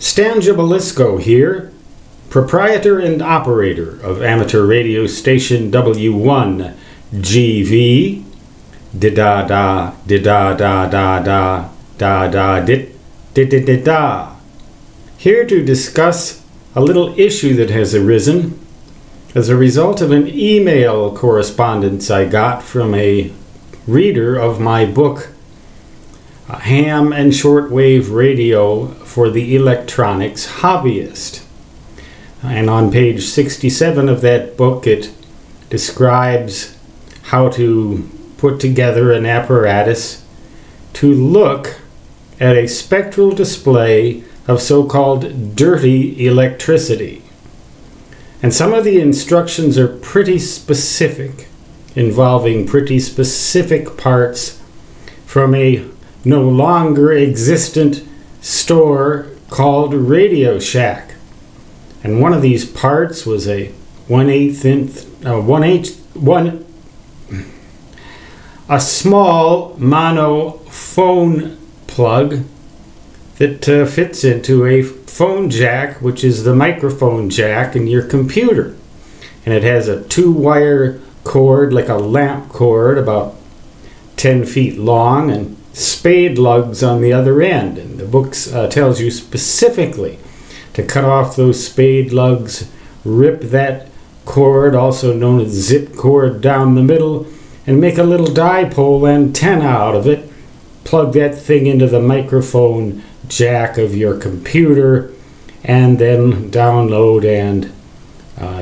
Stan Gibilisco here, proprietor and operator of amateur radio station W1GV, da-da-da-da-da-da-da-da-da-da-da-da. Here to discuss a little issue that has arisen as a result of an email correspondence I got from a reader of my book, Ham and Shortwave Radio for the Electronics Hobbyist. And on page 67 of that book, it describes how to put together an apparatus to look at a spectral display of so-called dirty electricity. And some of the instructions are pretty specific, involving pretty specific parts from a no longer existent store called Radio Shack. And one of these parts was a small mono phone plug that fits into a phone jack, which is the microphone jack in your computer. And it has a 2-wire cord, like a lamp cord, about 10 feet long, and spade lugs on the other end. And the book tells you specifically to cut off those spade lugs, rip that cord, also known as zip cord, down the middle, and make a little dipole antenna out of it. Plug that thing into the microphone jack of your computer, and then download and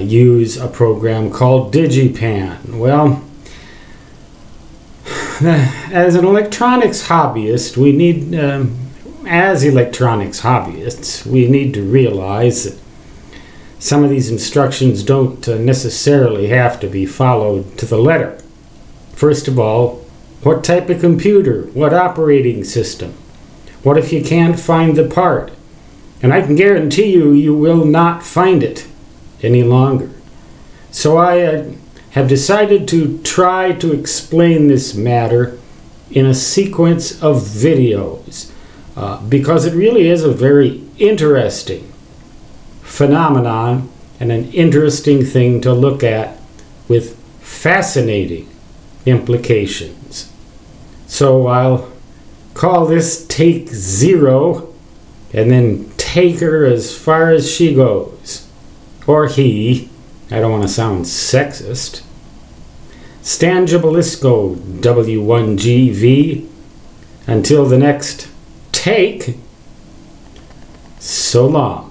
use a program called Digipan. Well, as an electronics hobbyist, we need, we need to realize that some of these instructions don't necessarily have to be followed to the letter. First of all, what type of computer? What operating system? What if you can't find the part? And I can guarantee you, you will not find it any longer. So I have decided to try to explain this matter in a sequence of videos because it really is a very interesting phenomenon and an interesting thing to look at with fascinating implications. So I'll call this take 0 and then take her as far as she goes. Or he. I don't want to sound sexist. Stan Gibilisco, W1GV. Until the next take, so long.